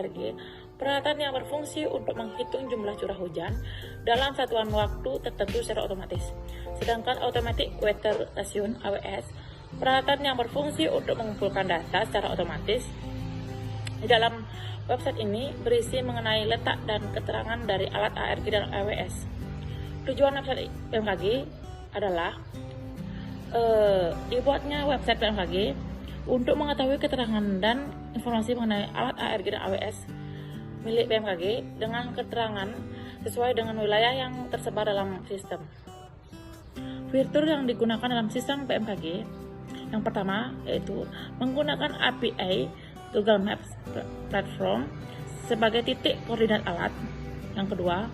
ARG, peralatan yang berfungsi untuk menghitung jumlah curah hujan dalam satuan waktu tertentu secara otomatis. Sedangkan Automatic Weather Station (AWS), peralatan yang berfungsi untuk mengumpulkan data secara otomatis. Di dalam website ini berisi mengenai letak dan keterangan dari alat ARG dan AWS. Tujuan website BMKG adalah dibuatnya website BMKG untuk mengetahui keterangan dan informasi mengenai alat ARG dan AWS milik BMKG dengan keterangan sesuai dengan wilayah yang tersebar dalam sistem. Fitur yang digunakan dalam sistem BMKG yang pertama yaitu menggunakan API Google Maps Platform sebagai titik koordinat alat. Yang kedua,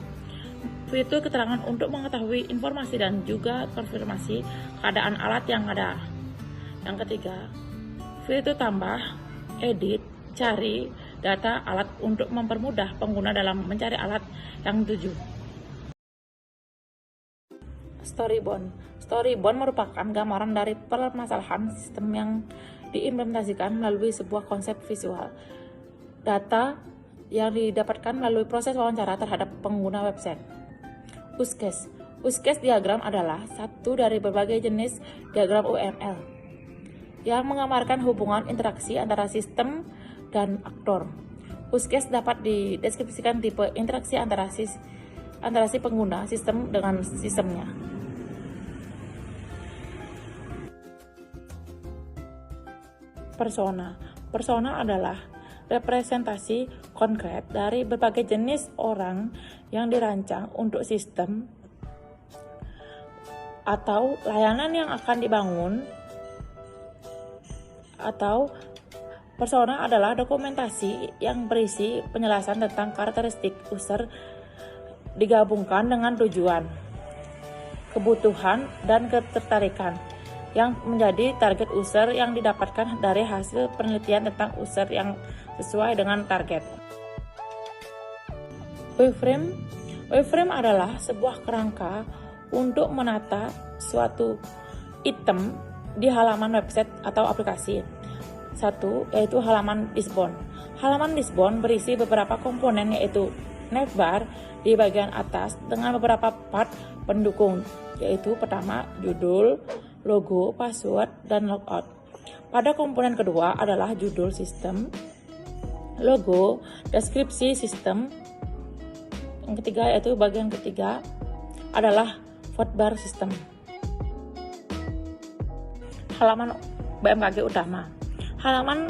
fitur keterangan untuk mengetahui informasi dan juga konfirmasi keadaan alat yang ada. Yang ketiga, fitur tambah, edit, cari data alat untuk mempermudah pengguna dalam mencari alat yang dituju. Storyboard merupakan gambaran dari permasalahan sistem yang diimplementasikan melalui sebuah konsep visual. Data yang didapatkan melalui proses wawancara terhadap pengguna website. Use case diagram adalah satu dari berbagai jenis diagram UML yang menggambarkan hubungan interaksi antara sistem dan aktor. Use case dapat dideskripsikan tipe interaksi antara si pengguna sistem dengan sistemnya. Persona adalah representasi konkret dari berbagai jenis orang yang dirancang untuk sistem atau layanan yang akan dibangun. Atau persona adalah dokumentasi yang berisi penjelasan tentang karakteristik user digabungkan dengan tujuan, kebutuhan, dan ketertarikan yang menjadi target user yang didapatkan dari hasil penelitian tentang user yang sesuai dengan target. Wireframe adalah sebuah kerangka untuk menata suatu item di halaman website atau aplikasi. Satu, yaitu halaman dashboard. Halaman dashboard berisi beberapa komponen yaitu navbar di bagian atas dengan beberapa part pendukung, yaitu pertama judul, logo, password, dan logout. Pada komponen kedua adalah judul sistem, logo, deskripsi sistem. Yang ketiga yaitu bagian ketiga adalah hotbar sistem. Halaman BMKG utama. Halaman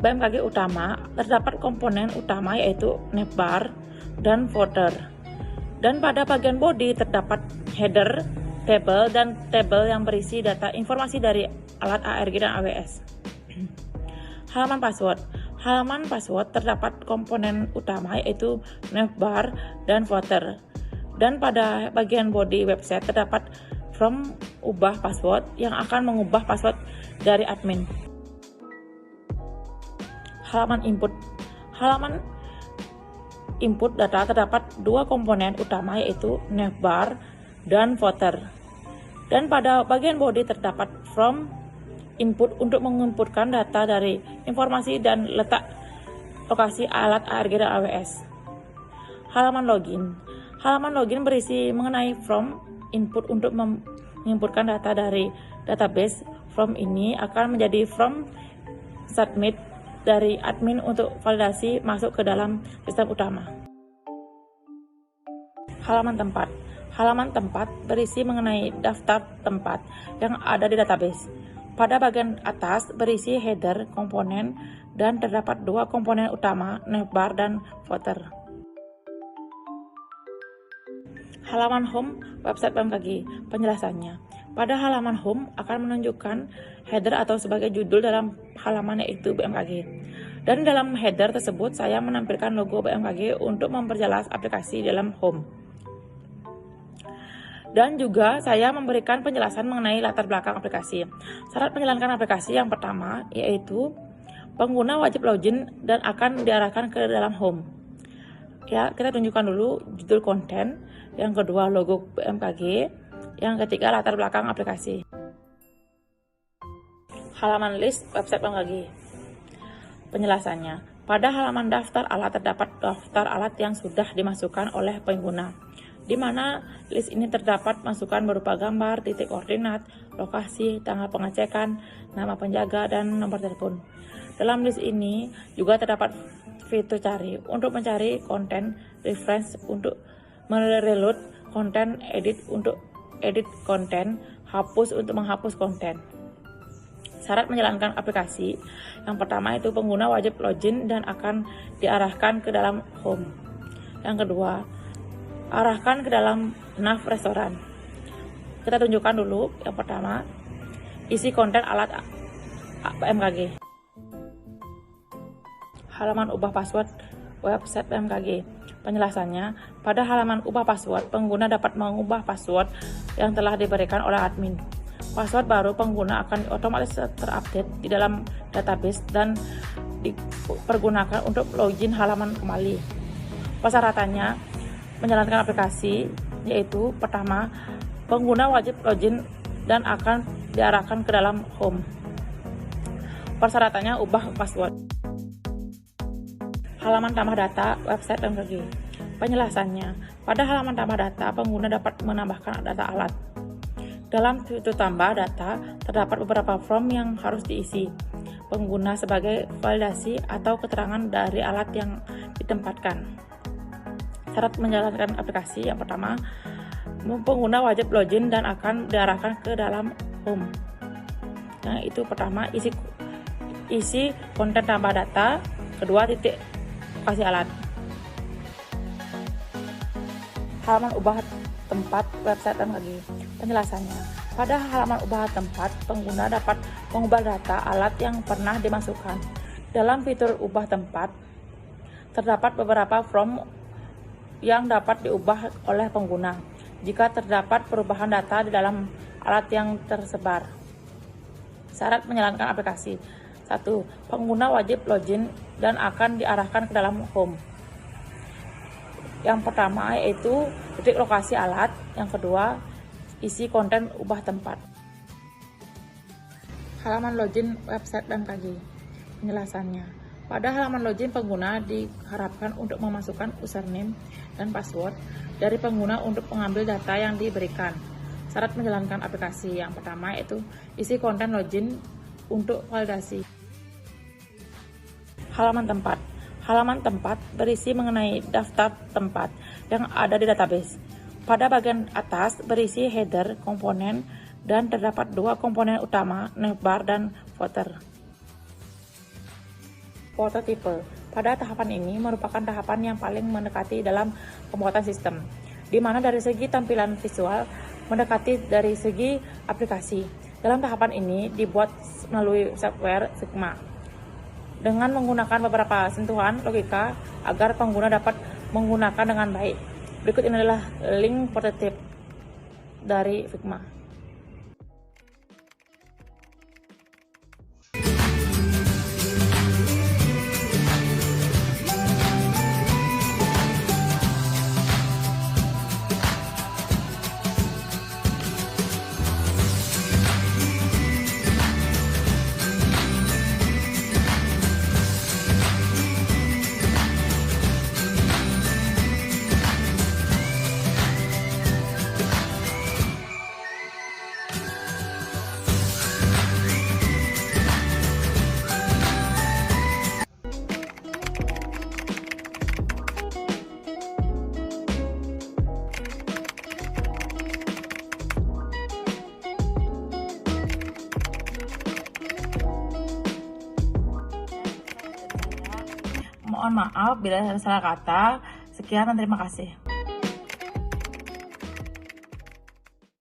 BMKG utama terdapat komponen utama yaitu navbar dan footer. Dan pada bagian body terdapat header, table, dan tabel yang berisi data informasi dari alat ARG dan AWS. Halaman password terdapat komponen utama yaitu navbar dan footer. Dan pada bagian body website terdapat form ubah password yang akan mengubah password dari admin. Halaman input data terdapat dua komponen utama yaitu navbar dan footer. Dan pada bagian body terdapat from input untuk menginputkan data dari informasi dan letak lokasi alat ARG dan AWS. Halaman login berisi mengenai from input untuk menginputkan data dari database. From ini akan menjadi from submit dari admin untuk validasi masuk ke dalam sistem utama. Halaman tempat berisi mengenai daftar tempat yang ada di database. Pada bagian atas berisi header komponen dan terdapat dua komponen utama, navbar dan footer. Halaman home website BMKG. Penjelasannya. Pada halaman home akan menunjukkan header atau sebagai judul dalam halaman yaitu BMKG. Dan dalam header tersebut saya menampilkan logo BMKG untuk memperjelas aplikasi dalam home. Dan juga saya memberikan penjelasan mengenai latar belakang aplikasi. Syarat menjalankan aplikasi yang pertama yaitu pengguna wajib login dan akan diarahkan ke dalam home. Ya, kita tunjukkan dulu judul konten, yang kedua logo BMKG, yang ketiga latar belakang aplikasi. Halaman list website BMKG. Penjelasannya. Pada halaman daftar alat terdapat daftar alat yang sudah dimasukkan oleh pengguna, di mana list ini terdapat masukan berupa gambar, titik koordinat, lokasi, tanggal pengecekan, nama penjaga, dan nomor telepon. Dalam list ini juga terdapat fitur cari untuk mencari konten, reference untuk mereload konten, edit untuk edit konten, hapus untuk menghapus konten. Syarat menjalankan aplikasi, yang pertama itu pengguna wajib login dan akan diarahkan ke dalam home. Yang kedua, arahkan ke dalam nav restoran. Kita tunjukkan dulu yang pertama, isi konten alat BMKG. Halaman ubah password website BMKG. Penjelasannya, pada halaman ubah password, pengguna dapat mengubah password yang telah diberikan oleh admin. Password baru pengguna akan otomatis terupdate di dalam database dan dipergunakan untuk login halaman kembali. Persyaratannya menjalankan aplikasi yaitu pertama, pengguna wajib login dan akan diarahkan ke dalam home. Persyaratannya ubah password. Halaman tambah data website BMKG. Penjelasannya, pada halaman tambah data pengguna dapat menambahkan data alat. Dalam fitur tambah data, terdapat beberapa form yang harus diisi pengguna sebagai validasi atau keterangan dari alat yang ditempatkan. Syarat menjalankan aplikasi, yang pertama, pengguna wajib login dan akan diarahkan ke dalam home. Yang itu pertama, isi konten tambah data, kedua titik lokasi alat. Halaman ubah tempat website BMKG. Penjelasannya, pada halaman ubah tempat, pengguna dapat mengubah data alat yang pernah dimasukkan. Dalam fitur ubah tempat, terdapat beberapa form yang dapat diubah oleh pengguna jika terdapat perubahan data di dalam alat yang tersebar. Syarat menjalankan aplikasi. 1. Pengguna wajib login dan akan diarahkan ke dalam home. Yang pertama yaitu titik lokasi alat, yang kedua isi konten ubah tempat. Halaman login website BMKG. Penjelasannya, pada halaman login pengguna diharapkan untuk memasukkan username dan password dari pengguna untuk mengambil data yang diberikan. Syarat menjalankan aplikasi, yang pertama yaitu isi konten login untuk validasi. Halaman tempat. Halaman tempat berisi mengenai daftar tempat yang ada di database. Pada bagian atas berisi header, komponen, dan terdapat dua komponen utama, navbar dan footer. Foto tipe. Pada tahapan ini merupakan tahapan yang paling mendekati dalam pembuatan sistem, di mana dari segi tampilan visual mendekati dari segi aplikasi. Dalam tahapan ini dibuat melalui software Figma dengan menggunakan beberapa sentuhan logika agar pengguna dapat menggunakan dengan baik. Berikut ini adalah link prototipe dari Figma. Mohon maaf bila ada salah kata. Sekian dan terima kasih.